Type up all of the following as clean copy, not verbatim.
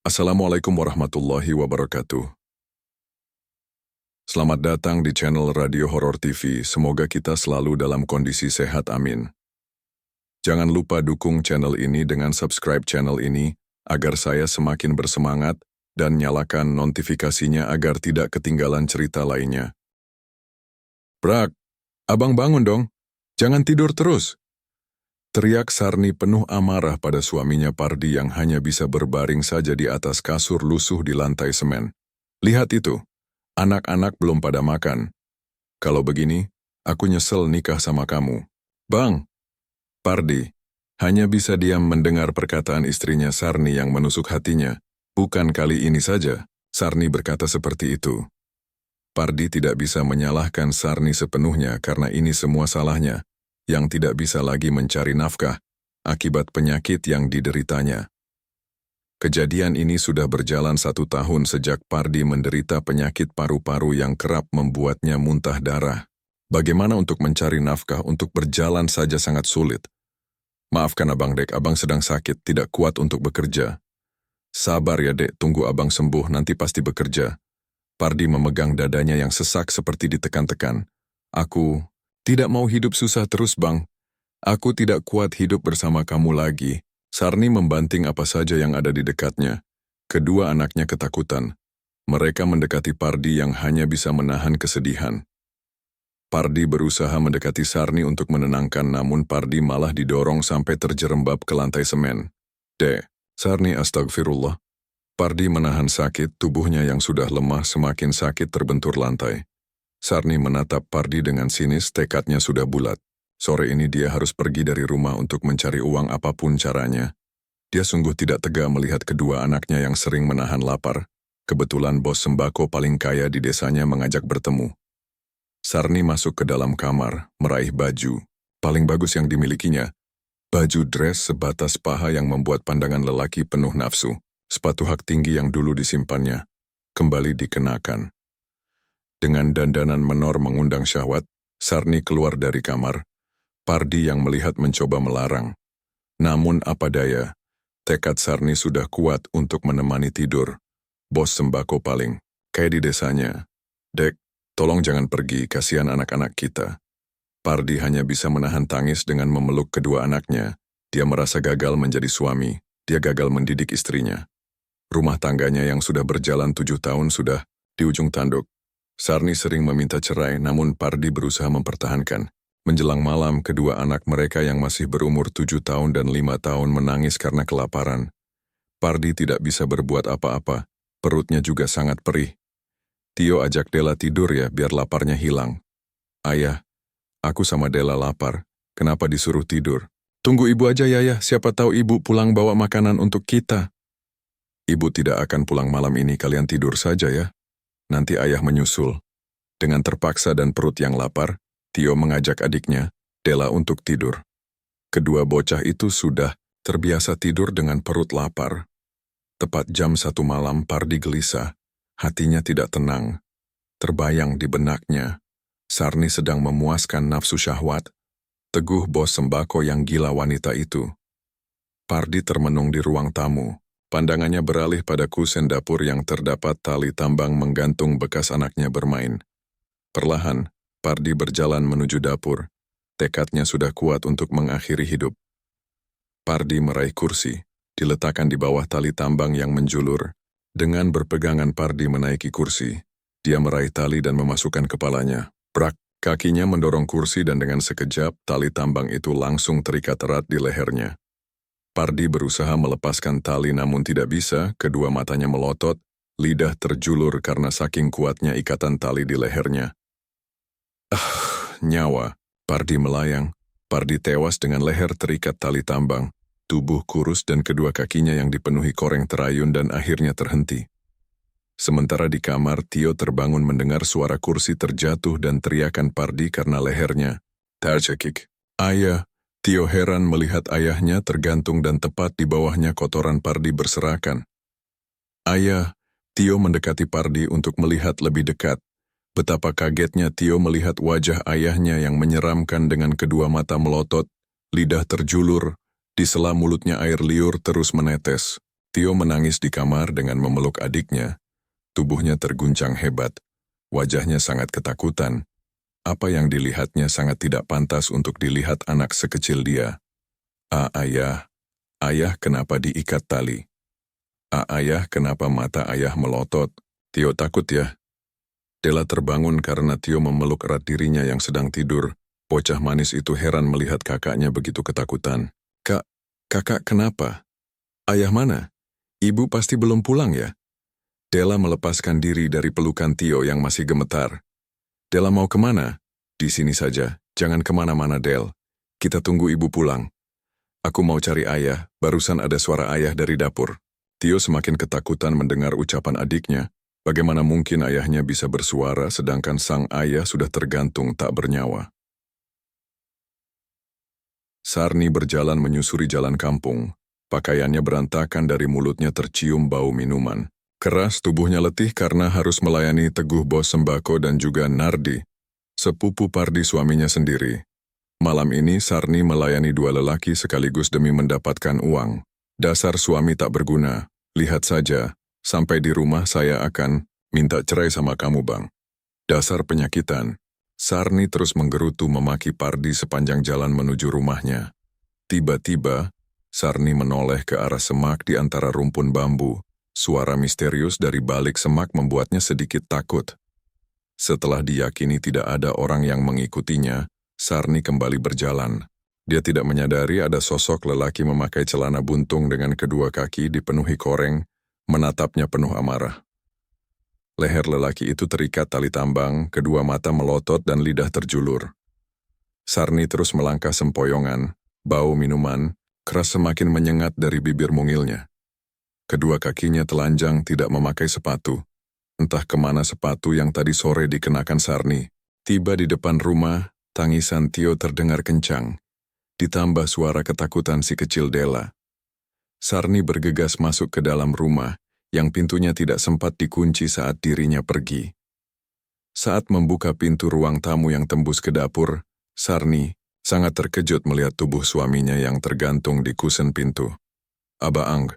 Assalamualaikum warahmatullahi wabarakatuh. Selamat datang di channel Radio Horor TV, semoga kita selalu dalam kondisi sehat, amin. Jangan lupa dukung channel ini dengan subscribe channel ini, agar saya semakin bersemangat, dan nyalakan notifikasinya agar tidak ketinggalan cerita lainnya. Brak, abang bangun dong, jangan tidur terus. Teriak Sarni penuh amarah pada suaminya Pardi yang hanya bisa berbaring saja di atas kasur lusuh di lantai semen. Lihat itu, anak-anak belum pada makan. Kalau begini, aku nyesel nikah sama kamu. Bang! Pardi hanya bisa diam mendengar perkataan istrinya Sarni yang menusuk hatinya. Bukan kali ini saja, Sarni berkata seperti itu. Pardi tidak bisa menyalahkan Sarni sepenuhnya karena ini semua salahnya, yang tidak bisa lagi mencari nafkah akibat penyakit yang dideritanya. Kejadian ini sudah berjalan 1 tahun sejak Pardi menderita penyakit paru-paru yang kerap membuatnya muntah darah. Bagaimana untuk mencari nafkah untuk berjalan saja sangat sulit. Maafkan abang dek, abang sedang sakit, tidak kuat untuk bekerja. Sabar ya dek, tunggu abang sembuh, nanti pasti bekerja. Pardi memegang dadanya yang sesak seperti ditekan-tekan. Aku tidak mau hidup susah terus bang. Aku tidak kuat hidup bersama kamu lagi. Sarni membanting apa saja yang ada di dekatnya. Kedua anaknya ketakutan. Mereka mendekati Pardi yang hanya bisa menahan kesedihan. Pardi berusaha mendekati Sarni untuk menenangkan, namun Pardi malah didorong sampai terjerembab ke lantai semen. Dek, Sarni astagfirullah. Pardi menahan sakit, tubuhnya yang sudah lemah semakin sakit terbentur lantai. Sarni menatap Pardi dengan sinis, tekadnya sudah bulat. Sore ini dia harus pergi dari rumah untuk mencari uang apapun caranya. Dia sungguh tidak tega melihat kedua anaknya yang sering menahan lapar. Kebetulan bos sembako paling kaya di desanya mengajak bertemu. Sarni masuk ke dalam kamar, meraih baju, paling bagus yang dimilikinya. Baju dress sebatas paha yang membuat pandangan lelaki penuh nafsu. Sepatu hak tinggi yang dulu disimpannya, kembali dikenakan. Dengan dandanan menor mengundang syahwat, Sarni keluar dari kamar. Pardi yang melihat mencoba melarang. Namun apa daya, tekad Sarni sudah kuat untuk menemani tidur. Bos sembako paling kayak di desanya. Dek, tolong jangan pergi, kasihan anak-anak kita. Pardi hanya bisa menahan tangis dengan memeluk kedua anaknya. Dia merasa gagal menjadi suami, dia gagal mendidik istrinya. Rumah tangganya yang sudah berjalan 7 tahun sudah di ujung tanduk. Sarni sering meminta cerai, namun Pardi berusaha mempertahankan. Menjelang malam, kedua anak mereka yang masih berumur 7 tahun dan 5 tahun menangis karena kelaparan. Pardi tidak bisa berbuat apa-apa, perutnya juga sangat perih. Tio ajak Dela tidur ya, biar laparnya hilang. Ayah, aku sama Dela lapar, kenapa disuruh tidur? Tunggu ibu aja ya, siapa tahu ibu pulang bawa makanan untuk kita. Ibu tidak akan pulang malam ini, kalian tidur saja ya. Nanti ayah menyusul. Dengan terpaksa dan perut yang lapar, Tio mengajak adiknya, Dela, untuk tidur. Kedua bocah itu sudah terbiasa tidur dengan perut lapar. Tepat jam 1 malam, Pardi gelisah. Hatinya tidak tenang. Terbayang di benaknya. Sarni sedang memuaskan nafsu syahwat. Teguh bos sembako yang gila wanita itu. Pardi termenung di ruang tamu. Pandangannya beralih pada kusen dapur yang terdapat tali tambang menggantung bekas anaknya bermain. Perlahan, Pardi berjalan menuju dapur. Tekadnya sudah kuat untuk mengakhiri hidup. Pardi meraih kursi, diletakkan di bawah tali tambang yang menjulur. Dengan berpegangan Pardi menaiki kursi. Dia meraih tali dan memasukkan kepalanya. Brak, kakinya mendorong kursi dan dengan sekejap tali tambang itu langsung terikat erat di lehernya. Pardi berusaha melepaskan tali namun tidak bisa, kedua matanya melotot, lidah terjulur karena saking kuatnya ikatan tali di lehernya. Nyawa. Pardi melayang. Pardi tewas dengan leher terikat tali tambang, tubuh kurus dan kedua kakinya yang dipenuhi koreng terayun dan akhirnya terhenti. Sementara di kamar, Tio terbangun mendengar suara kursi terjatuh dan teriakan Pardi karena lehernya tercekik. Ayah. Tio heran melihat ayahnya tergantung dan tepat di bawahnya kotoran Pardi berserakan. Ayah, Tio mendekati Pardi untuk melihat lebih dekat. Betapa kagetnya Tio melihat wajah ayahnya yang menyeramkan dengan kedua mata melotot, lidah terjulur, di sela mulutnya air liur terus menetes. Tio menangis di kamar dengan memeluk adiknya. Tubuhnya terguncang hebat. Wajahnya sangat ketakutan. Apa yang dilihatnya sangat tidak pantas untuk dilihat anak sekecil dia. Ayah. Ayah, kenapa diikat tali? Ayah, kenapa mata ayah melotot? Tio takut ya. Della terbangun karena Tio memeluk erat dirinya yang sedang tidur. Bocah manis itu heran melihat kakaknya begitu ketakutan. Kakak kenapa? Ayah mana? Ibu pasti belum pulang ya? Della melepaskan diri dari pelukan Tio yang masih gemetar. Della mau kemana? Di sini saja, jangan kemana-mana Del. Kita tunggu ibu pulang. Aku mau cari ayah, barusan ada suara ayah dari dapur. Tio semakin ketakutan mendengar ucapan adiknya. Bagaimana mungkin ayahnya bisa bersuara sedangkan sang ayah sudah tergantung tak bernyawa. Sarni berjalan menyusuri jalan kampung. Pakaiannya berantakan, dari mulutnya tercium bau minuman. Keras, tubuhnya letih karena harus melayani Teguh bos sembako dan juga Nardi, sepupu Pardi suaminya sendiri. Malam ini Sarni melayani dua lelaki sekaligus demi mendapatkan uang. Dasar suami tak berguna. Lihat saja, sampai di rumah saya akan minta cerai sama kamu bang. Dasar penyakitan. Sarni terus menggerutu memaki Pardi sepanjang jalan menuju rumahnya. Tiba-tiba, Sarni menoleh ke arah semak di antara rumpun bambu. Suara misterius dari balik semak membuatnya sedikit takut. Setelah diyakini tidak ada orang yang mengikutinya, Sarni kembali berjalan. Dia tidak menyadari ada sosok lelaki memakai celana buntung dengan kedua kaki dipenuhi koreng, menatapnya penuh amarah. Leher lelaki itu terikat tali tambang, kedua mata melotot dan lidah terjulur. Sarni terus melangkah sempoyongan, bau minuman, keras semakin menyengat dari bibir mungilnya. Kedua kakinya telanjang, tidak memakai sepatu. Entah kemana sepatu yang tadi sore dikenakan Sarni. Tiba di depan rumah, tangisan Tio terdengar kencang. Ditambah suara ketakutan si kecil Della. Sarni bergegas masuk ke dalam rumah, yang pintunya tidak sempat dikunci saat dirinya pergi. Saat membuka pintu ruang tamu yang tembus ke dapur, Sarni sangat terkejut melihat tubuh suaminya yang tergantung di kusen pintu. Abaang.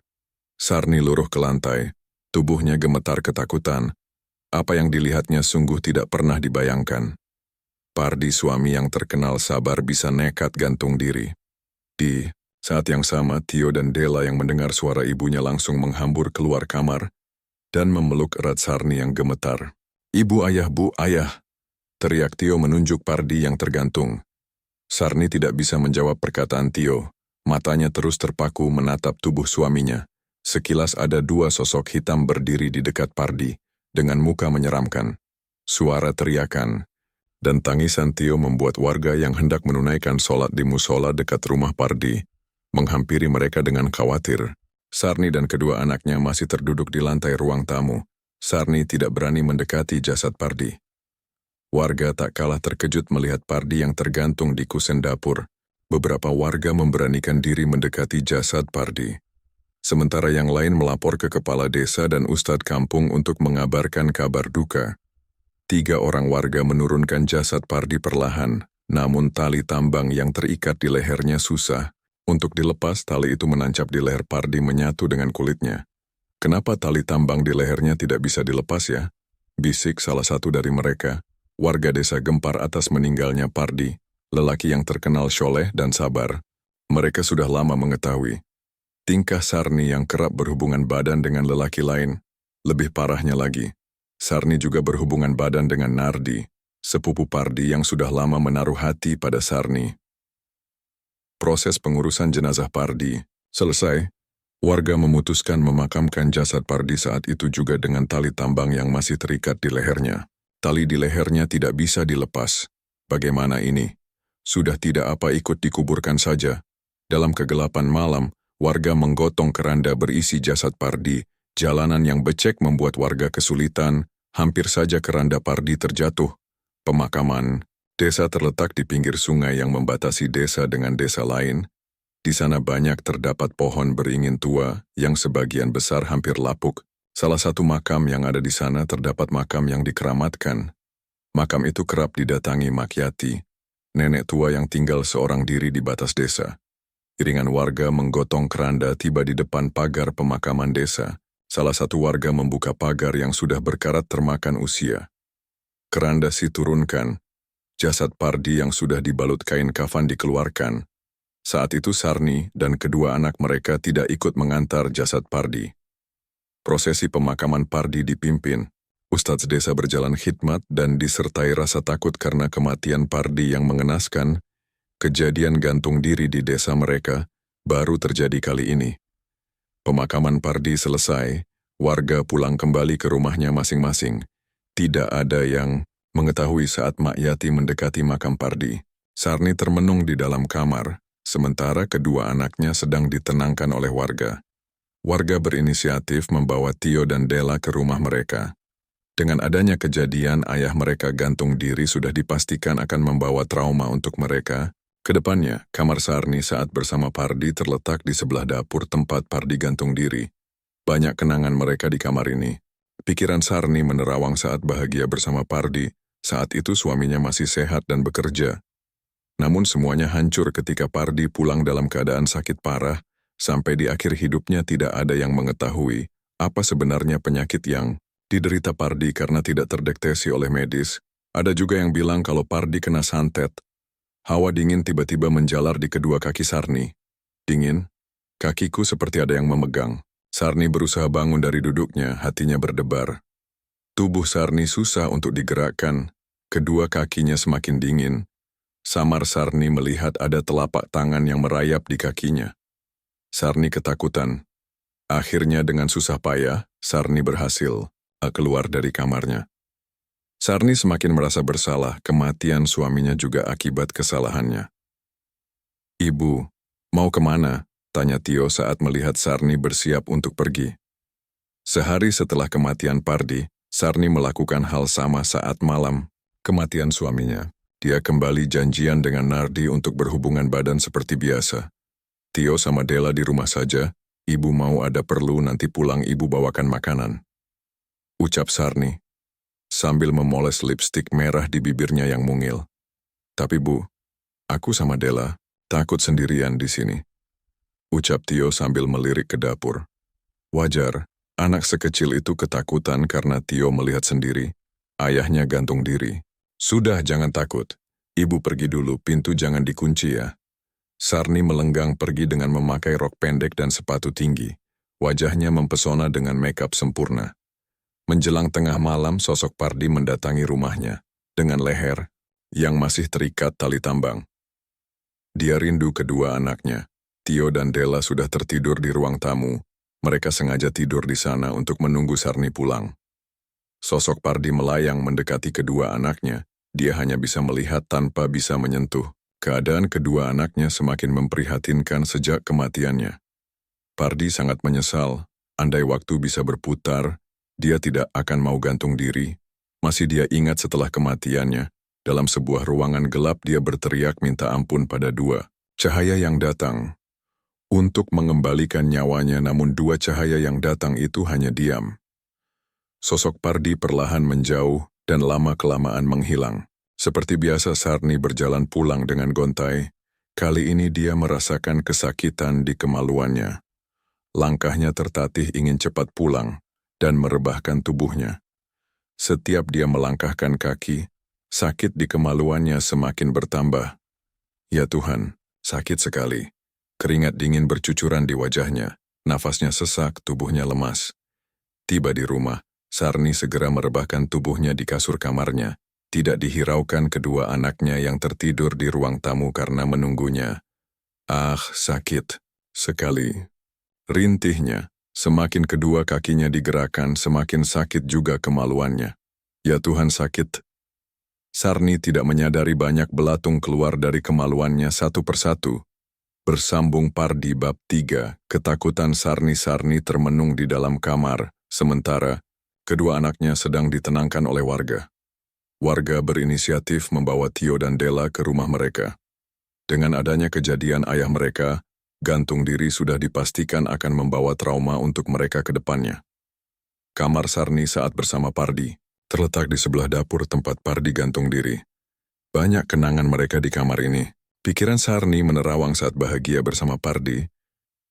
Sarni luruh ke lantai, tubuhnya gemetar ketakutan. Apa yang dilihatnya sungguh tidak pernah dibayangkan. Pardi suami yang terkenal sabar bisa nekat gantung diri. Di saat yang sama, Tio dan Della yang mendengar suara ibunya langsung menghambur keluar kamar dan memeluk erat Sarni yang gemetar. "Ibu, ayah, bu, ayah!" teriak Tio menunjuk Pardi yang tergantung. Sarni tidak bisa menjawab perkataan Tio. Matanya terus terpaku menatap tubuh suaminya. Sekilas ada dua sosok hitam berdiri di dekat Pardi, dengan muka menyeramkan. Suara teriakan dan tangisan Tio membuat warga yang hendak menunaikan sholat di musola dekat rumah Pardi menghampiri mereka dengan khawatir. Sarni dan kedua anaknya masih terduduk di lantai ruang tamu. Sarni tidak berani mendekati jasad Pardi. Warga tak kalah terkejut melihat Pardi yang tergantung di kusen dapur. Beberapa warga memberanikan diri mendekati jasad Pardi. Sementara yang lain melapor ke kepala desa dan ustadz kampung untuk mengabarkan kabar duka. 3 orang warga menurunkan jasad Pardi perlahan, namun tali tambang yang terikat di lehernya susah. Untuk dilepas, tali itu menancap di leher Pardi menyatu dengan kulitnya. "Kenapa tali tambang di lehernya tidak bisa dilepas ya?" bisik salah satu dari mereka. Warga desa gempar atas meninggalnya Pardi, lelaki yang terkenal soleh dan sabar. Mereka sudah lama mengetahui tingkah Sarni yang kerap berhubungan badan dengan lelaki lain. Lebih parahnya lagi, Sarni juga berhubungan badan dengan Nardi, sepupu Pardi yang sudah lama menaruh hati pada Sarni. Proses pengurusan jenazah Pardi selesai. Warga memutuskan memakamkan jasad Pardi saat itu juga dengan tali tambang yang masih terikat di lehernya. Tali di lehernya tidak bisa dilepas. Bagaimana ini? Sudah tidak apa ikut dikuburkan saja. Dalam kegelapan malam, warga menggotong keranda berisi jasad Pardi. Jalanan yang becek membuat warga kesulitan. Hampir saja keranda Pardi terjatuh. Pemakaman desa terletak di pinggir sungai yang membatasi desa dengan desa lain. Di sana banyak terdapat pohon beringin tua yang sebagian besar hampir lapuk. Salah satu makam yang ada di sana terdapat makam yang dikeramatkan. Makam itu kerap didatangi Makyati, nenek tua yang tinggal seorang diri di batas desa. Iringan warga menggotong keranda tiba di depan pagar pemakaman desa. Salah satu warga membuka pagar yang sudah berkarat termakan usia. Keranda diturunkan. Jasad Pardi yang sudah dibalut kain kafan dikeluarkan. Saat itu Sarni dan kedua anak mereka tidak ikut mengantar jasad Pardi. Prosesi pemakaman Pardi dipimpin. Ustadz desa berjalan khidmat dan disertai rasa takut karena kematian Pardi yang mengenaskan. Kejadian gantung diri di desa mereka baru terjadi kali ini. Pemakaman Pardi selesai, warga pulang kembali ke rumahnya masing-masing. Tidak ada yang mengetahui saat Mak Yati mendekati makam Pardi. Sarni termenung di dalam kamar, sementara kedua anaknya sedang ditenangkan oleh warga. Warga berinisiatif membawa Tio dan Della ke rumah mereka. Dengan adanya kejadian ayah mereka gantung diri sudah dipastikan akan membawa trauma untuk mereka. Kedepannya, kamar Sarni saat bersama Pardi terletak di sebelah dapur tempat Pardi gantung diri. Banyak kenangan mereka di kamar ini. Pikiran Sarni menerawang saat bahagia bersama Pardi. Saat itu suaminya masih sehat dan bekerja. Namun semuanya hancur ketika Pardi pulang dalam keadaan sakit parah, sampai di akhir hidupnya tidak ada yang mengetahui apa sebenarnya penyakit yang diderita Pardi karena tidak terdeteksi oleh medis. Ada juga yang bilang kalau Pardi kena santet. Hawa dingin tiba-tiba menjalar di kedua kaki Sarni. Dingin? Kakiku seperti ada yang memegang. Sarni berusaha bangun dari duduknya, hatinya berdebar. Tubuh Sarni susah untuk digerakkan, kedua kakinya semakin dingin. Samar Sarni melihat ada telapak tangan yang merayap di kakinya. Sarni ketakutan. Akhirnya dengan susah payah, Sarni berhasil keluar dari kamarnya. Sarni semakin merasa bersalah, kematian suaminya juga akibat kesalahannya. "Ibu, mau kemana?" tanya Tio saat melihat Sarni bersiap untuk pergi. Sehari setelah kematian Pardi, Sarni melakukan hal sama saat malam kematian suaminya. Dia kembali janjian dengan Nardi untuk berhubungan badan seperti biasa. Tio sama Della di rumah saja, ibu mau ada perlu nanti pulang ibu bawakan makanan. Ucap Sarni, sambil memoles lipstik merah di bibirnya yang mungil. Tapi Bu, aku sama Della takut sendirian di sini. Ucap Tio sambil melirik ke dapur. Wajar. Anak sekecil itu ketakutan karena Tio melihat sendiri. Ayahnya gantung diri. Sudah, jangan takut. Ibu pergi dulu, pintu jangan dikunci ya. Sarni melenggang pergi dengan memakai rok pendek dan sepatu tinggi. Wajahnya mempesona dengan makeup sempurna. Menjelang tengah malam, sosok Pardi mendatangi rumahnya. Dengan leher yang masih terikat tali tambang. Dia rindu kedua anaknya. Tio dan Della sudah tertidur di ruang tamu. Mereka sengaja tidur di sana untuk menunggu Sarni pulang. Sosok Pardi melayang mendekati kedua anaknya. Dia hanya bisa melihat tanpa bisa menyentuh. Keadaan kedua anaknya semakin memprihatinkan sejak kematiannya. Pardi sangat menyesal. Andai waktu bisa berputar, dia tidak akan mau gantung diri. Masih dia ingat setelah kematiannya. Dalam sebuah ruangan gelap dia berteriak minta ampun pada dua cahaya yang datang. Untuk mengembalikan nyawanya, namun dua cahaya yang datang itu hanya diam. Sosok Pardi perlahan menjauh dan lama-kelamaan menghilang. Seperti biasa Sarni berjalan pulang dengan gontai. Kali ini dia merasakan kesakitan di kemaluannya. Langkahnya tertatih ingin cepat pulang dan merebahkan tubuhnya. Setiap dia melangkahkan kaki, sakit di kemaluannya semakin bertambah. Ya Tuhan, sakit sekali. Keringat dingin bercucuran di wajahnya, nafasnya sesak, tubuhnya lemas. Tiba di rumah, Sarni segera merebahkan tubuhnya di kasur kamarnya. Tidak dihiraukan kedua anaknya yang tertidur di ruang tamu karena menunggunya. Ah, sakit sekali. Rintihnya, semakin kedua kakinya digerakkan, semakin sakit juga kemaluannya. Ya Tuhan, sakit. Sarni tidak menyadari banyak belatung keluar dari kemaluannya satu persatu. Bersambung Pardi bab 3, ketakutan Sarni termenung di dalam kamar, sementara kedua anaknya sedang ditenangkan oleh warga. Warga berinisiatif membawa Tio dan Della ke rumah mereka. Dengan adanya kejadian ayah mereka, gantung diri sudah dipastikan akan membawa trauma untuk mereka ke depannya. Kamar Sarni saat bersama Pardi terletak di sebelah dapur tempat Pardi gantung diri. Banyak kenangan mereka di kamar ini. Pikiran Sarni menerawang saat bahagia bersama Pardi.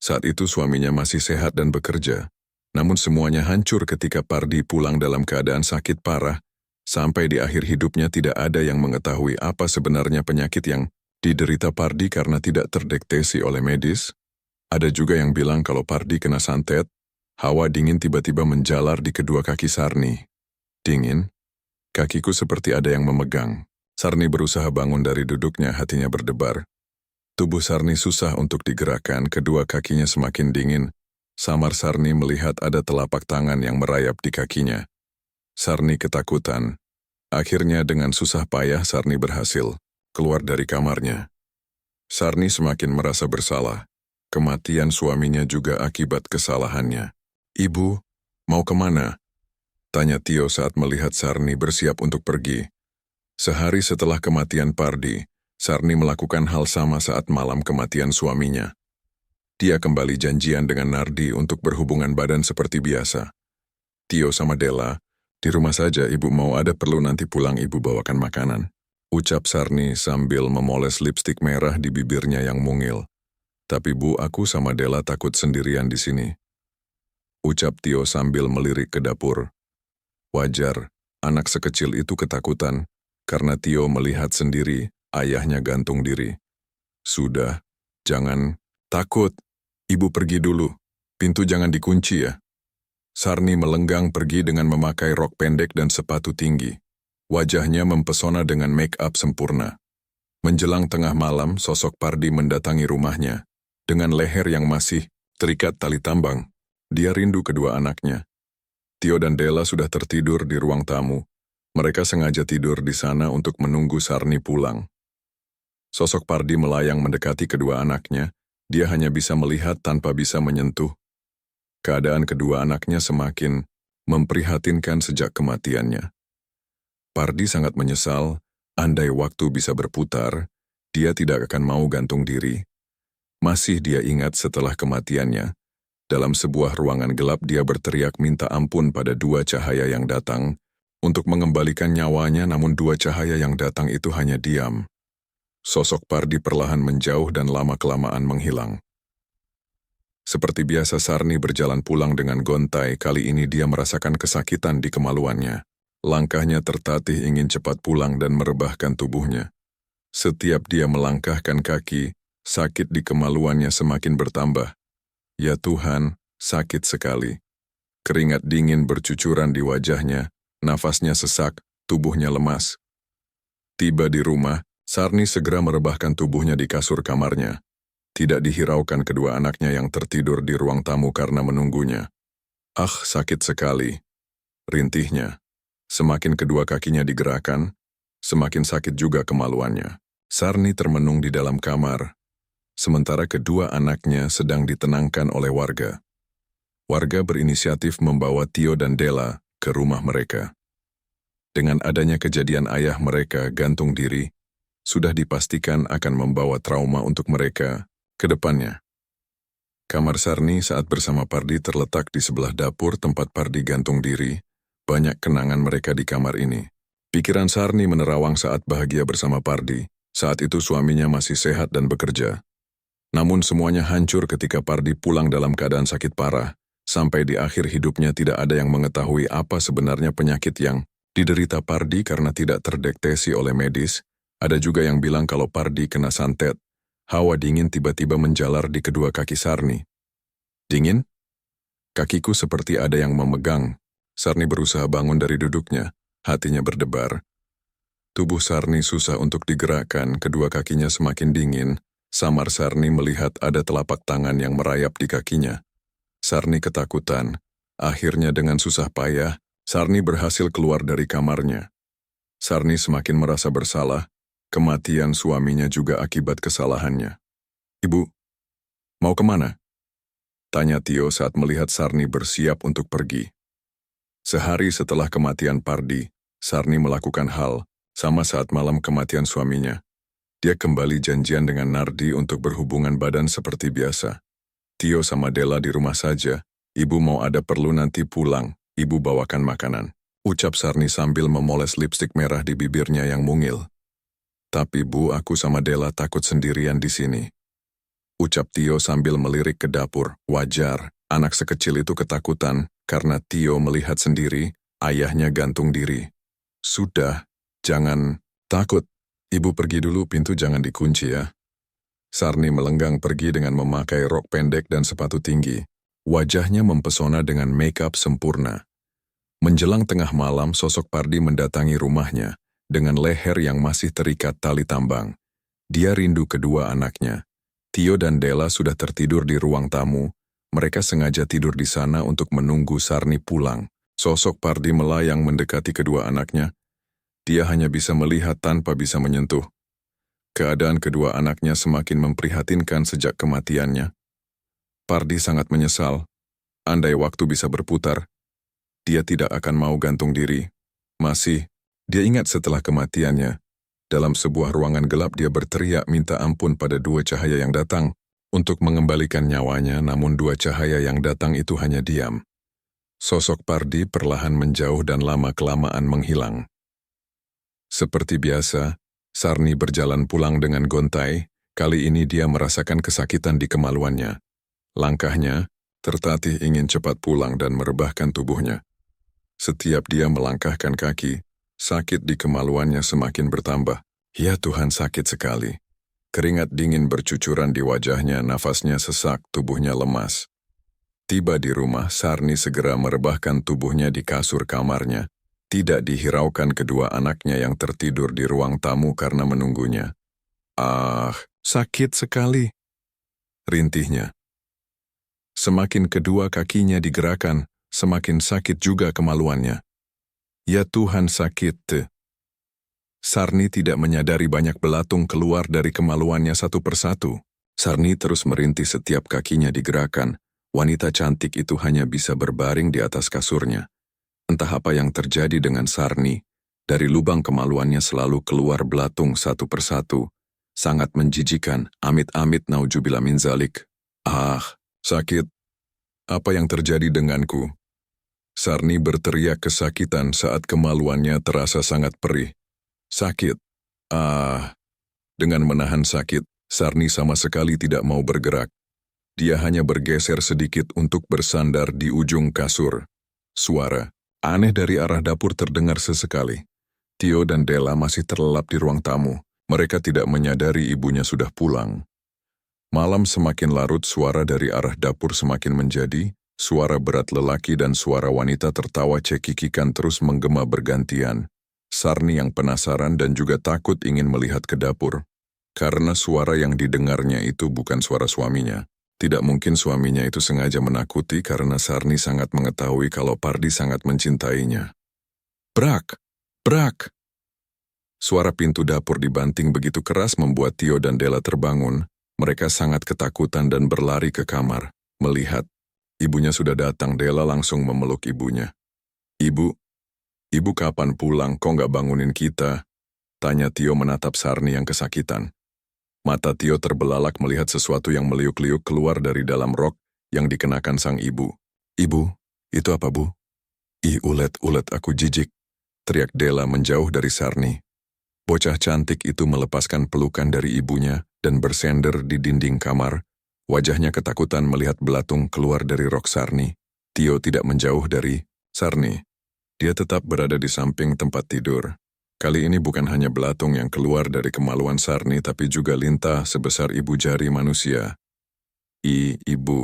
Saat itu suaminya masih sehat dan bekerja. Namun semuanya hancur ketika Pardi pulang dalam keadaan sakit parah. Sampai di akhir hidupnya tidak ada yang mengetahui apa sebenarnya penyakit yang diderita Pardi karena tidak terdeteksi oleh medis. Ada juga yang bilang kalau Pardi kena santet, hawa dingin tiba-tiba menjalar di kedua kaki Sarni. Dingin? Kakiku seperti ada yang memegang. Sarni berusaha bangun dari duduknya, hatinya berdebar. Tubuh Sarni susah untuk digerakkan, kedua kakinya semakin dingin. Samar Sarni melihat ada telapak tangan yang merayap di kakinya. Sarni ketakutan. Akhirnya dengan susah payah Sarni berhasil keluar dari kamarnya. Sarni semakin merasa bersalah. Kematian suaminya juga akibat kesalahannya. "Ibu, mau kemana?" tanya Tio saat melihat Sarni bersiap untuk pergi. Sehari setelah kematian Pardi, Sarni melakukan hal sama saat malam kematian suaminya. Dia kembali janjian dengan Nardi untuk berhubungan badan seperti biasa. "Tio sama Della, di rumah saja, ibu mau ada perlu nanti pulang ibu bawakan makanan," ucap Sarni sambil memoles lipstik merah di bibirnya yang mungil. "Tapi bu, aku sama Della takut sendirian di sini," ucap Tio sambil melirik ke dapur. Wajar, anak sekecil itu ketakutan, karena Tio melihat sendiri ayahnya gantung diri. "Sudah, jangan takut. Ibu pergi dulu. Pintu jangan dikunci ya." Sarni melenggang pergi dengan memakai rok pendek dan sepatu tinggi. Wajahnya mempesona dengan make-up sempurna. Menjelang tengah malam, sosok Pardi mendatangi rumahnya. Dengan leher yang masih terikat tali tambang, dia rindu kedua anaknya. Tio dan Della sudah tertidur di ruang tamu. Mereka sengaja tidur di sana untuk menunggu Sarni pulang. Sosok Pardi melayang mendekati kedua anaknya. Dia hanya bisa melihat tanpa bisa menyentuh. Keadaan kedua anaknya semakin memprihatinkan sejak kematiannya. Pardi sangat menyesal, andai waktu bisa berputar, dia tidak akan mau gantung diri. Masih dia ingat setelah kematiannya, dalam sebuah ruangan gelap dia berteriak minta ampun pada dua cahaya yang datang, untuk mengembalikan nyawanya, namun dua cahaya yang datang itu hanya diam. Sosok Pardi perlahan menjauh dan lama-kelamaan menghilang. Seperti biasa Sarni berjalan pulang dengan gontai, kali ini dia merasakan kesakitan di kemaluannya. Langkahnya tertatih ingin cepat pulang dan merebahkan tubuhnya. Setiap dia melangkahkan kaki, sakit di kemaluannya semakin bertambah. Ya Tuhan, sakit sekali. Keringat dingin bercucuran di wajahnya, nafasnya sesak, tubuhnya lemas. Tiba di rumah, Sarni segera merebahkan tubuhnya di kasur kamarnya. Tidak dihiraukan kedua anaknya yang tertidur di ruang tamu karena menunggunya. "Ah, sakit sekali," rintihnya. Semakin kedua kakinya digerakkan, semakin sakit juga kemaluannya. Sarni termenung di dalam kamar, sementara kedua anaknya sedang ditenangkan oleh warga. Warga berinisiatif membawa Tio dan Della ke rumah mereka. Dengan adanya kejadian ayah mereka gantung diri, sudah dipastikan akan membawa trauma untuk mereka ke depannya. Kamar Sarni saat bersama Pardi terletak di sebelah dapur tempat Pardi gantung diri. Banyak kenangan mereka di kamar ini. Pikiran Sarni menerawang saat bahagia bersama Pardi. Saat itu suaminya masih sehat dan bekerja. Namun semuanya hancur ketika Pardi pulang dalam keadaan sakit parah. Sampai di akhir hidupnya tidak ada yang mengetahui apa sebenarnya penyakit yang diderita Pardi karena tidak terdeteksi oleh medis. Ada juga yang bilang kalau Pardi kena santet. Hawa dingin tiba-tiba menjalar di kedua kaki Sarni. "Dingin?" Kakiku seperti ada yang memegang. Sarni berusaha bangun dari duduknya, hatinya berdebar. Tubuh Sarni susah untuk digerakkan, kedua kakinya semakin dingin. Samar Sarni melihat ada telapak tangan yang merayap di kakinya. Sarni ketakutan. Akhirnya dengan susah payah, Sarni berhasil keluar dari kamarnya. Sarni semakin merasa bersalah, kematian suaminya juga akibat kesalahannya. "Ibu, mau kemana?" tanya Tio saat melihat Sarni bersiap untuk pergi. Sehari setelah kematian Pardi, Sarni melakukan hal sama saat malam kematian suaminya. Dia kembali janjian dengan Nardi untuk berhubungan badan seperti biasa. "Tio sama Della di rumah saja, ibu mau ada perlu nanti pulang, ibu bawakan makanan," ucap Sarni sambil memoles lipstik merah di bibirnya yang mungil. Tapi Bu, aku sama Della takut sendirian di sini. Ucap Tio sambil melirik ke dapur. Wajar, anak sekecil itu ketakutan karena Tio melihat sendiri ayahnya gantung diri. Sudah, jangan takut. Ibu pergi dulu, pintu jangan dikunci ya. Sarni melenggang pergi dengan memakai rok pendek dan sepatu tinggi. Wajahnya mempesona dengan make-up sempurna. Menjelang tengah malam, sosok Pardi mendatangi rumahnya dengan leher yang masih terikat tali tambang. Dia rindu kedua anaknya. Tio dan Della sudah tertidur di ruang tamu. Mereka sengaja tidur di sana untuk menunggu Sarni pulang. Sosok Pardi melayang mendekati kedua anaknya. Dia hanya bisa melihat tanpa bisa menyentuh. Keadaan kedua anaknya semakin memprihatinkan sejak kematiannya. Pardi sangat menyesal. Andai waktu bisa berputar, dia tidak akan mau gantung diri. Dia ingat setelah kematiannya. Dalam sebuah ruangan gelap dia berteriak minta ampun pada dua cahaya yang datang untuk mengembalikan nyawanya, namun dua cahaya yang datang itu hanya diam. Sosok Pardi perlahan menjauh dan lama-kelamaan menghilang. Seperti biasa, Sarni berjalan pulang dengan gontai. Kali ini dia merasakan kesakitan di kemaluannya. Langkahnya tertatih ingin cepat pulang dan merebahkan tubuhnya. Setiap dia melangkahkan kaki, sakit di kemaluannya semakin bertambah. Ya Tuhan, sakit sekali. Keringat dingin bercucuran di wajahnya, nafasnya sesak, tubuhnya lemas. Tiba di rumah, Sarni segera merebahkan tubuhnya di kasur kamarnya. Tidak dihiraukan kedua anaknya yang tertidur di ruang tamu karena menunggunya. Ah, sakit sekali, rintihnya. Semakin kedua kakinya digerakkan, semakin sakit juga kemaluannya. Ya Tuhan, sakit. Sarni tidak menyadari banyak belatung keluar dari kemaluannya satu persatu. Sarni terus merintih setiap kakinya digerakkan. Wanita cantik itu hanya bisa berbaring di atas kasurnya. Entah apa yang terjadi dengan Sarni. Dari lubang kemaluannya selalu keluar belatung satu persatu. Sangat menjijikan, amit-amit naujubillah min zalik. Ah, sakit. Apa yang terjadi denganku? Sarni berteriak kesakitan saat kemaluannya terasa sangat perih. Sakit. Ah. Dengan menahan sakit, Sarni sama sekali tidak mau bergerak. Dia hanya bergeser sedikit untuk bersandar di ujung kasur. Suara aneh dari arah dapur terdengar sesekali. Tio dan Della masih terlelap di ruang tamu. Mereka tidak menyadari ibunya sudah pulang. Malam semakin larut, suara dari arah dapur semakin menjadi, suara berat lelaki dan suara wanita tertawa cekikikan terus menggema bergantian. Sarni yang penasaran dan juga takut ingin melihat ke dapur. Karena suara yang didengarnya itu bukan suara suaminya. Tidak mungkin suaminya itu sengaja menakuti karena Sarni sangat mengetahui kalau Pardi sangat mencintainya. Brak! Brak! Suara pintu dapur dibanting begitu keras membuat Tio dan Della terbangun. Mereka sangat ketakutan dan berlari ke kamar. Melihat ibunya sudah datang, Della langsung memeluk ibunya. Ibu kapan pulang? Kok nggak bangunin kita? Tanya Tio menatap Sarni yang kesakitan. Mata Tio terbelalak melihat sesuatu yang meliuk-liuk keluar dari dalam rok yang dikenakan sang ibu. Ibu, itu apa Bu? Ih, ulet-ulet, aku jijik. Teriak Della menjauh dari Sarni. Bocah cantik itu melepaskan pelukan dari ibunya dan bersender di dinding kamar. Wajahnya ketakutan melihat belatung keluar dari rok Sarni. Tio tidak menjauh dari Sarni. Dia tetap berada di samping tempat tidur. Kali ini bukan hanya belatung yang keluar dari kemaluan Sarni, tapi juga lintah sebesar ibu jari manusia. Ibu.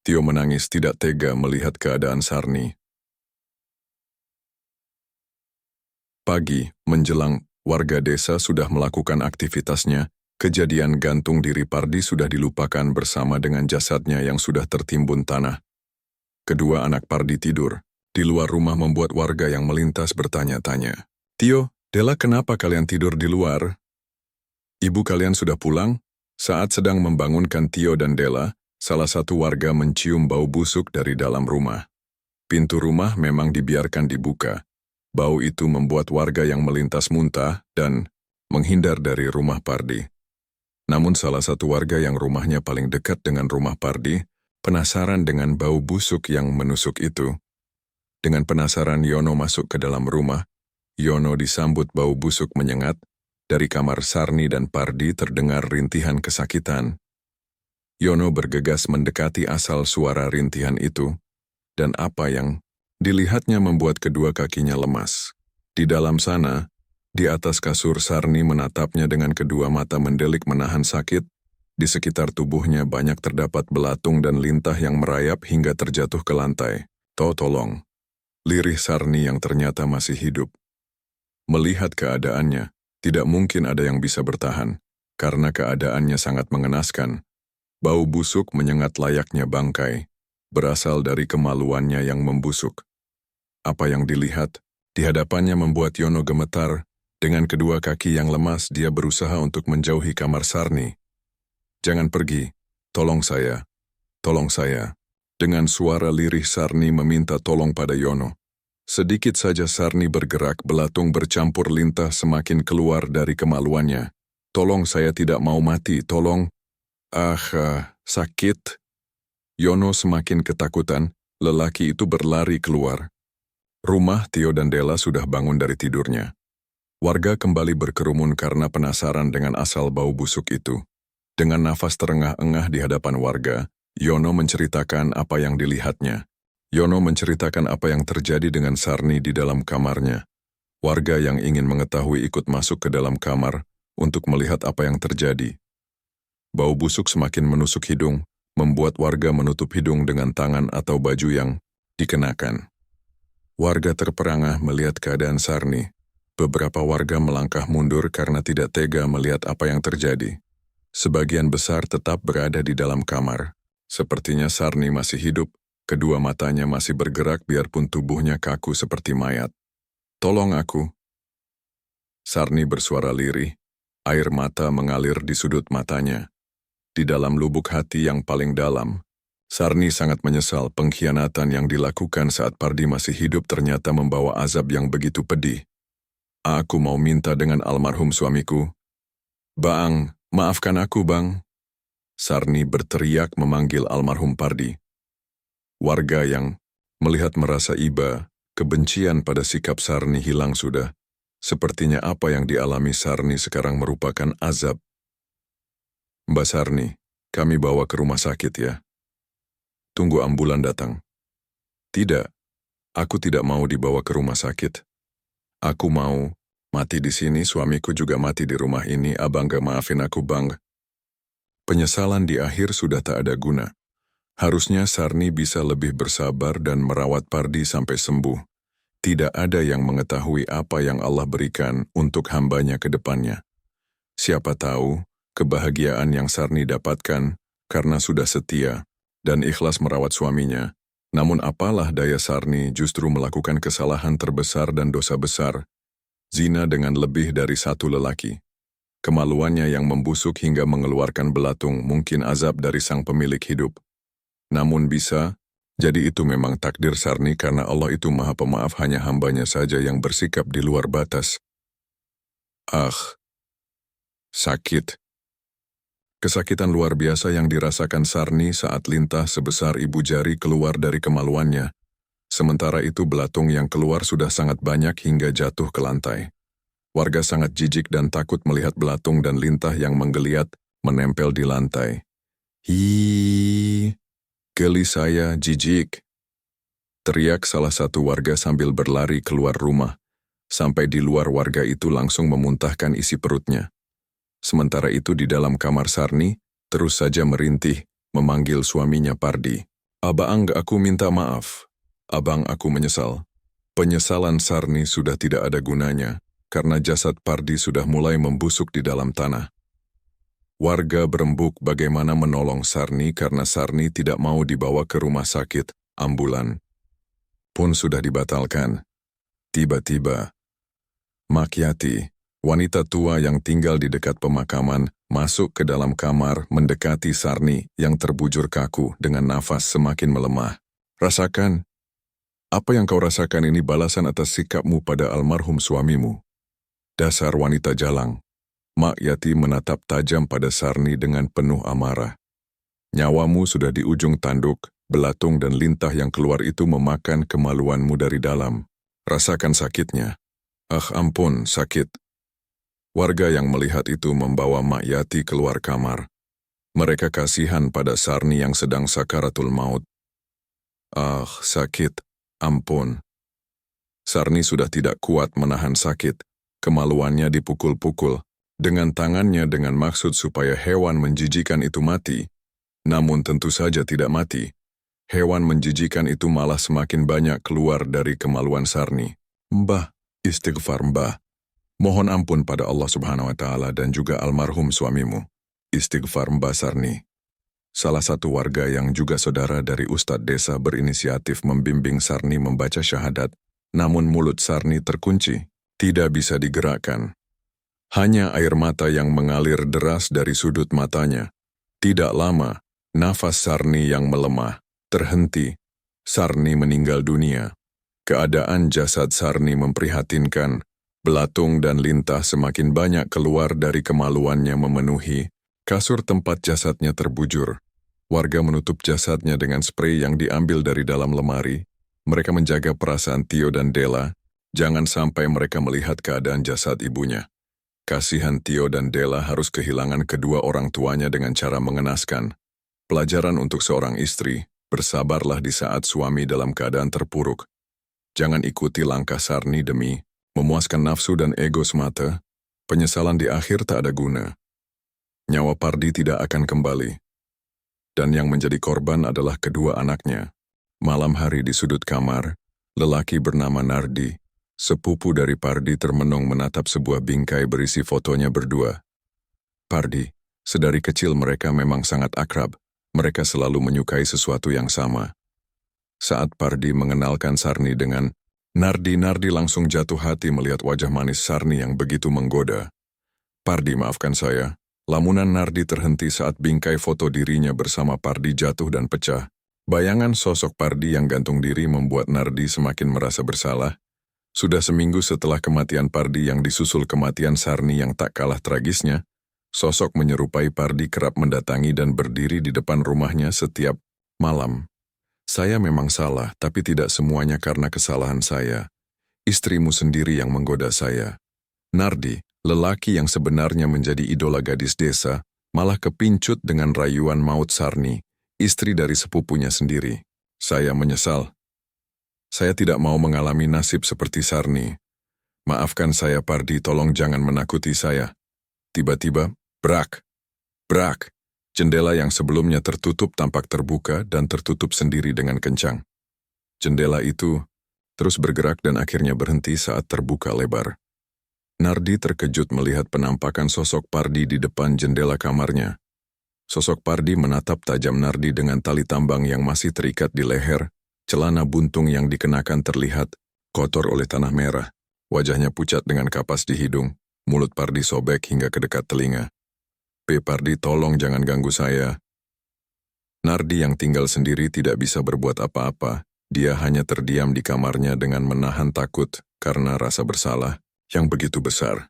Tio menangis tidak tega melihat keadaan Sarni. Pagi, menjelang, warga desa sudah melakukan aktivitasnya. Kejadian gantung diri Pardi sudah dilupakan bersama dengan jasadnya yang sudah tertimbun tanah. Kedua anak Pardi tidur. Di luar rumah membuat warga yang melintas bertanya-tanya. Tio, Della, kenapa kalian tidur di luar? Ibu kalian sudah pulang? Saat sedang membangunkan Tio dan Della, salah satu warga mencium bau busuk dari dalam rumah. Pintu rumah memang dibiarkan dibuka. Bau itu membuat warga yang melintas muntah dan menghindar dari rumah Pardi. Namun salah satu warga yang rumahnya paling dekat dengan rumah Pardi, penasaran dengan bau busuk yang menusuk itu. Dengan penasaran Yono masuk ke dalam rumah. Yono disambut bau busuk menyengat, Dari kamar Sarni dan Pardi terdengar rintihan kesakitan. Yono bergegas mendekati asal suara rintihan itu, dan apa yang dilihatnya membuat kedua kakinya lemas. Di dalam sana, di atas kasur Sarni menatapnya dengan kedua mata mendelik menahan sakit. Di sekitar tubuhnya banyak terdapat belatung dan lintah yang merayap hingga terjatuh ke lantai. Tolong. Lirih Sarni yang ternyata masih hidup. Melihat keadaannya, tidak mungkin ada yang bisa bertahan, karena keadaannya sangat mengenaskan. Bau busuk menyengat layaknya bangkai, berasal dari kemaluannya yang membusuk. Apa yang dilihat, di hadapannya membuat Yono gemetar. Dengan kedua kaki yang lemas, dia berusaha untuk menjauhi kamar Sarni. "Jangan pergi, tolong saya, tolong saya." Dengan suara lirih Sarni meminta tolong pada Yono. Sedikit saja Sarni bergerak, belatung bercampur lintah semakin keluar dari kemaluannya. "Tolong, saya tidak mau mati, tolong." Sakit. Yono semakin ketakutan, lelaki itu berlari keluar. Rumah Tio dan Della sudah bangun dari tidurnya. Warga kembali berkerumun karena penasaran dengan asal bau busuk itu. Dengan nafas terengah-engah di hadapan warga, Yono menceritakan apa yang dilihatnya. Yono menceritakan apa yang terjadi dengan Sarni di dalam kamarnya. Warga yang ingin mengetahui ikut masuk ke dalam kamar untuk melihat apa yang terjadi. Bau busuk semakin menusuk hidung, membuat warga menutup hidung dengan tangan atau baju yang dikenakan. Warga terperangah melihat keadaan Sarni. Beberapa warga melangkah mundur karena tidak tega melihat apa yang terjadi. Sebagian besar tetap berada di dalam kamar. Sepertinya Sarni masih hidup, kedua matanya masih bergerak biarpun tubuhnya kaku seperti mayat. "Tolong aku." Sarni bersuara lirih, air mata mengalir di sudut matanya. Di dalam lubuk hati yang paling dalam, Sarni sangat menyesal pengkhianatan yang dilakukan saat Pardi masih hidup ternyata membawa azab yang begitu pedih. "Aku mau minta dengan almarhum suamiku." "Bang, maafkan aku, Bang." Sarni berteriak memanggil almarhum Pardi. Warga yang melihat merasa iba, kebencian pada sikap Sarni hilang sudah. Sepertinya apa yang dialami Sarni sekarang merupakan azab. "Mbak Sarni, kami bawa ke rumah sakit ya. Tunggu ambulan datang." "Tidak, aku tidak mau dibawa ke rumah sakit. Aku mau mati di sini, suamiku juga mati di rumah ini. Abang gak maafin aku, Bang." Penyesalan di akhir sudah tak ada guna. Harusnya Sarni bisa lebih bersabar dan merawat Pardi sampai sembuh. Tidak ada yang mengetahui apa yang Allah berikan untuk hambanya ke depannya. Siapa tahu, kebahagiaan yang Sarni dapatkan karena sudah setia dan ikhlas merawat suaminya. Namun apalah daya Sarni justru melakukan kesalahan terbesar dan dosa besar, zina dengan lebih dari satu lelaki. Kemaluannya yang membusuk hingga mengeluarkan belatung mungkin azab dari sang pemilik hidup. Namun bisa, jadi itu memang takdir Sarni karena Allah itu Maha Pemaaf, hanya hambanya saja yang bersikap di luar batas. Sakit. Kesakitan luar biasa yang dirasakan Sarni saat lintah sebesar ibu jari keluar dari kemaluannya. Sementara itu belatung yang keluar sudah sangat banyak hingga jatuh ke lantai. Warga sangat jijik dan takut melihat belatung dan lintah yang menggeliat menempel di lantai. Geli saya, jijik. Teriak salah satu warga sambil berlari keluar rumah. Sampai di luar, warga itu langsung memuntahkan isi perutnya. Sementara itu di dalam kamar Sarni, terus saja merintih, memanggil suaminya Pardi. "Abang, aku minta maaf. Abang, aku menyesal." Penyesalan Sarni sudah tidak ada gunanya, karena jasad Pardi sudah mulai membusuk di dalam tanah. Warga berembuk bagaimana menolong Sarni karena Sarni tidak mau dibawa ke rumah sakit. Ambulan pun sudah dibatalkan. Tiba-tiba, Makyati, wanita tua yang tinggal di dekat pemakaman, masuk ke dalam kamar mendekati Sarni yang terbujur kaku dengan nafas semakin melemah. "Rasakan. Apa yang kau rasakan ini balasan atas sikapmu pada almarhum suamimu. Dasar wanita jalang." Makyati menatap tajam pada Sarni dengan penuh amarah. "Nyawamu sudah di ujung tanduk, belatung dan lintah yang keluar itu memakan kemaluanmu dari dalam. Rasakan sakitnya." Ampun, sakit." Warga yang melihat itu membawa Mak Yati keluar kamar. Mereka kasihan pada Sarni yang sedang sakaratul maut. Ah, sakit. Ampun. Sarni sudah tidak kuat menahan sakit. Kemaluannya dipukul-pukul. Dengan tangannya dengan maksud supaya hewan menjijikan itu mati. Namun tentu saja tidak mati. Hewan menjijikan itu malah semakin banyak keluar dari kemaluan Sarni. Mbah, istighfar Mbah. Mohon ampun pada Allah Subhanahu wa Ta'ala dan juga almarhum suamimu. Istighfar Mbah Sarni. Salah satu warga yang juga saudara dari Ustadz desa berinisiatif membimbing Sarni membaca syahadat, namun mulut Sarni terkunci, tidak bisa digerakkan. Hanya air mata yang mengalir deras dari sudut matanya. Tidak lama, nafas Sarni yang melemah, terhenti. Sarni meninggal dunia. Keadaan jasad Sarni memprihatinkan. Belatung dan lintah semakin banyak keluar dari kemaluannya memenuhi. Kasur tempat jasadnya terbujur. Warga menutup jasadnya dengan sprei yang diambil dari dalam lemari. Mereka menjaga perasaan Tio dan Della. Jangan sampai mereka melihat keadaan jasad ibunya. Kasihan Tio dan Della harus kehilangan kedua orang tuanya dengan cara mengenaskan. Pelajaran untuk seorang istri, bersabarlah di saat suami dalam keadaan terpuruk. Jangan ikuti langkah Sarni demi memuaskan nafsu dan ego semata. Penyesalan di akhir tak ada guna. Nyawa Pardi tidak akan kembali. Dan yang menjadi korban adalah kedua anaknya. Malam hari di sudut kamar, lelaki bernama Nardi, sepupu dari Pardi termenung menatap sebuah bingkai berisi fotonya berdua. Pardi, sedari kecil mereka memang sangat akrab. Mereka selalu menyukai sesuatu yang sama. Saat Pardi mengenalkan Sarni dengan Nardi langsung jatuh hati melihat wajah manis Sarni yang begitu menggoda. Pardi, maafkan saya. Lamunan Nardi terhenti saat bingkai foto dirinya bersama Pardi jatuh dan pecah. Bayangan sosok Pardi yang gantung diri membuat Nardi semakin merasa bersalah. Sudah seminggu setelah kematian Pardi yang disusul kematian Sarni yang tak kalah tragisnya, sosok menyerupai Pardi kerap mendatangi dan berdiri di depan rumahnya setiap malam. Saya memang salah, tapi tidak semuanya karena kesalahan saya. Istrimu sendiri yang menggoda saya. Nardi, lelaki yang sebenarnya menjadi idola gadis desa, malah kepincut dengan rayuan maut Sarni, istri dari sepupunya sendiri. Saya menyesal. Saya tidak mau mengalami nasib seperti Sarni. Maafkan saya Pardi, tolong jangan menakuti saya. Tiba-tiba, brak. Jendela yang sebelumnya tertutup tampak terbuka dan tertutup sendiri dengan kencang. Jendela itu terus bergerak dan akhirnya berhenti saat terbuka lebar. Nardi terkejut melihat penampakan sosok Pardi di depan jendela kamarnya. Sosok Pardi menatap tajam Nardi dengan tali tambang yang masih terikat di leher, celana buntung yang dikenakan terlihat kotor oleh tanah merah, wajahnya pucat dengan kapas di hidung, mulut Pardi sobek hingga ke dekat telinga. Pardi, tolong jangan ganggu saya. Nardi yang tinggal sendiri tidak bisa berbuat apa-apa. Dia hanya terdiam di kamarnya dengan menahan takut karena rasa bersalah yang begitu besar.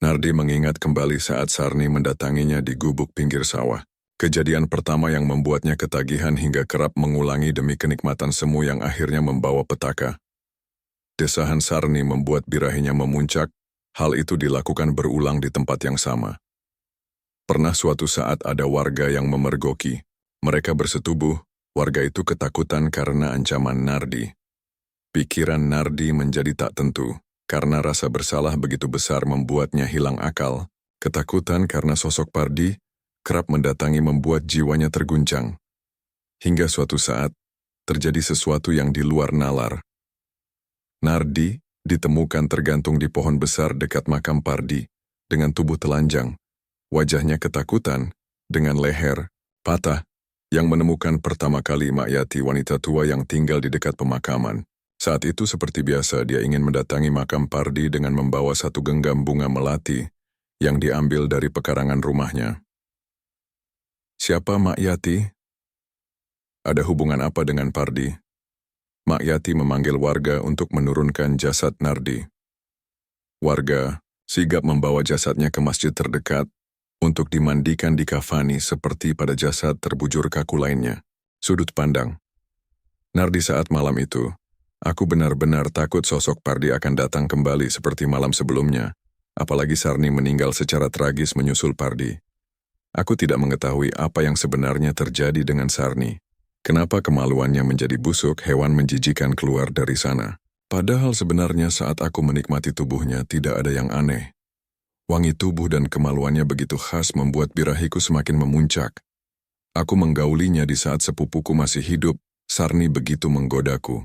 Nardi mengingat kembali saat Sarni mendatanginya di gubuk pinggir sawah. Kejadian pertama yang membuatnya ketagihan hingga kerap mengulangi demi kenikmatan semu yang akhirnya membawa petaka. Desahan Sarni membuat birahinya memuncak. Hal itu dilakukan berulang di tempat yang sama. Pernah suatu saat ada warga yang memergoki. Mereka bersetubuh, warga itu ketakutan karena ancaman Nardi. Pikiran Nardi menjadi tak tentu, karena rasa bersalah begitu besar membuatnya hilang akal. Ketakutan karena sosok Pardi kerap mendatangi membuat jiwanya terguncang. Hingga suatu saat, terjadi sesuatu yang di luar nalar. Nardi ditemukan tergantung di pohon besar dekat makam Pardi, dengan tubuh telanjang. Wajahnya ketakutan, dengan leher patah, yang menemukan pertama kali Mak Yati, wanita tua yang tinggal di dekat pemakaman. Saat itu seperti biasa dia ingin mendatangi makam Pardi dengan membawa satu genggam bunga melati yang diambil dari pekarangan rumahnya. Siapa Mak Yati? Ada hubungan apa dengan Pardi? Mak Yati memanggil warga untuk menurunkan jasad Nardi. Warga sigap membawa jasadnya ke masjid terdekat untuk dimandikan di kafani seperti pada jasad terbujur kaku lainnya. Sudut pandang. Nardi, saat malam itu, aku benar-benar takut sosok Pardi akan datang kembali seperti malam sebelumnya. apalagi Sarni meninggal secara tragis menyusul Pardi. Aku tidak mengetahui apa yang sebenarnya terjadi dengan Sarni. Kenapa kemaluannya menjadi busuk, hewan menjijikan keluar dari sana. Padahal sebenarnya saat aku menikmati tubuhnya tidak ada yang aneh. Wangi tubuh dan kemaluannya begitu khas membuat birahiku semakin memuncak. Aku menggaulinya di saat sepupuku masih hidup, Sarni begitu menggodaku.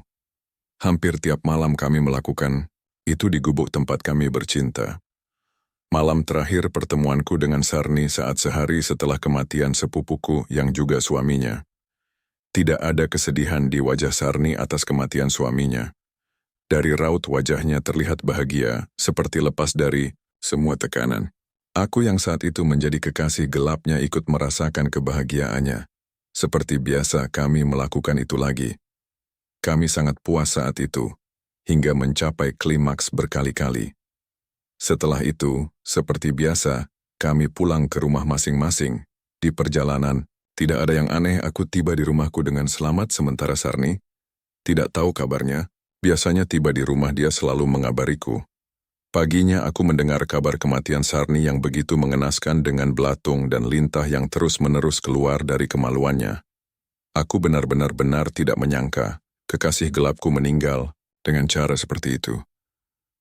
Hampir tiap malam kami melakukan itu di gubuk tempat kami bercinta. Malam terakhir pertemuanku dengan Sarni saat sehari setelah kematian sepupuku yang juga suaminya. Tidak ada kesedihan di wajah Sarni atas kematian suaminya. Dari raut wajahnya terlihat bahagia, seperti lepas dari semua tekanan. Aku yang saat itu menjadi kekasih gelapnya ikut merasakan kebahagiaannya. Seperti biasa kami melakukan itu lagi. Kami sangat puas saat itu, hingga mencapai klimaks berkali-kali. Setelah itu, seperti biasa, kami pulang ke rumah masing-masing. Di perjalanan, tidak ada yang aneh, aku tiba di rumahku dengan selamat sementara Sarni tidak tahu kabarnya. Biasanya tiba di rumah dia selalu mengabariku. Paginya aku mendengar kabar kematian Sarni yang begitu mengenaskan dengan belatung dan lintah yang terus-menerus keluar dari kemaluannya. Aku benar-benar tidak menyangka kekasih gelapku meninggal dengan cara seperti itu.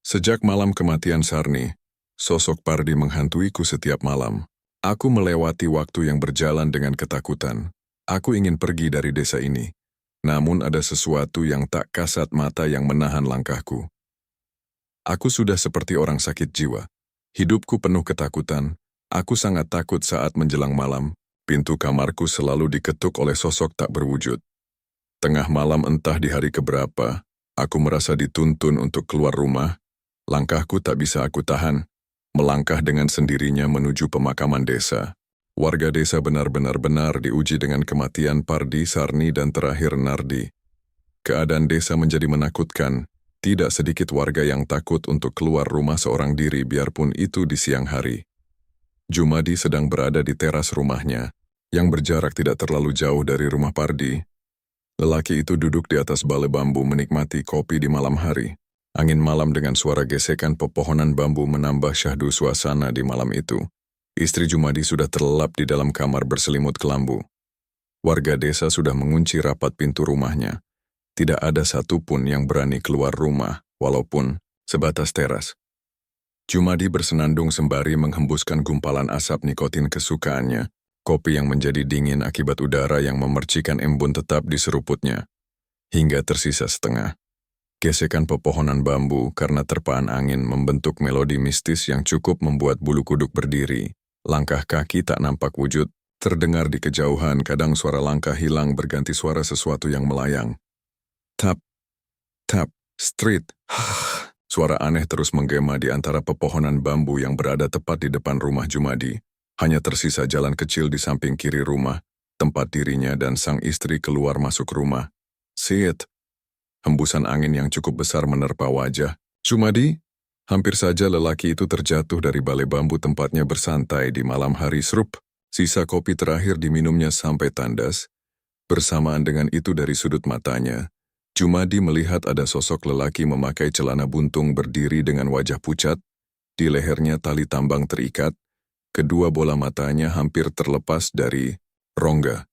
Sejak malam kematian Sarni, sosok Pardi menghantuiku setiap malam. Aku melewati waktu yang berjalan dengan ketakutan. Aku ingin pergi dari desa ini. Namun ada sesuatu yang tak kasat mata yang menahan langkahku. Aku sudah seperti orang sakit jiwa. Hidupku penuh ketakutan. Aku sangat takut saat menjelang malam. Pintu kamarku selalu diketuk oleh sosok tak berwujud. Tengah malam entah di hari keberapa, aku merasa dituntun untuk keluar rumah. Langkahku tak bisa aku tahan. Melangkah dengan sendirinya menuju pemakaman desa. Warga desa benar-benar diuji dengan kematian Pardi, Sarni, dan terakhir Nardi. Keadaan desa menjadi menakutkan. Tidak sedikit warga yang takut untuk keluar rumah seorang diri biarpun itu di siang hari. Jumadi sedang berada di teras rumahnya, yang berjarak tidak terlalu jauh dari rumah Pardi. Lelaki itu duduk di atas balai bambu menikmati kopi di malam hari. Angin malam dengan suara gesekan pepohonan bambu menambah syahdu suasana di malam itu. Istri Jumadi sudah terlelap di dalam kamar berselimut kelambu. Warga desa sudah mengunci rapat pintu rumahnya. Tidak ada satupun yang berani keluar rumah, walaupun sebatas teras. Jumadi bersenandung sembari menghembuskan gumpalan asap nikotin kesukaannya, kopi yang menjadi dingin akibat udara yang memercikan embun tetap di seruputnya, hingga tersisa setengah. Gesekan pepohonan bambu karena terpaan angin membentuk melodi mistis yang cukup membuat bulu kuduk berdiri. Langkah kaki tak nampak wujud, terdengar di kejauhan, kadang suara langkah hilang berganti suara sesuatu yang melayang. Tap, tap, street. Suara aneh terus menggema di antara pepohonan bambu yang berada tepat di depan rumah Jumadi. Hanya tersisa jalan kecil di samping kiri rumah, tempat dirinya dan sang istri keluar masuk rumah. Sit. Hembusan angin yang cukup besar menerpa wajah Jumadi. Hampir saja lelaki itu terjatuh dari balai bambu tempatnya bersantai di malam hari serup. Sisa kopi terakhir diminumnya sampai tandas. Bersamaan dengan itu dari sudut matanya, Jumadi melihat ada sosok lelaki memakai celana buntung berdiri dengan wajah pucat, di lehernya tali tambang terikat, kedua bola matanya hampir terlepas dari rongga.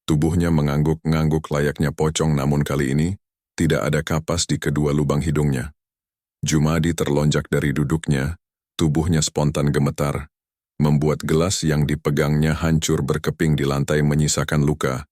Tubuhnya mengangguk-ngangguk layaknya pocong namun kali ini, tidak ada kapas di kedua lubang hidungnya. Jumadi terlonjak dari duduknya, tubuhnya spontan gemetar, membuat gelas yang dipegangnya hancur berkeping di lantai menyisakan luka.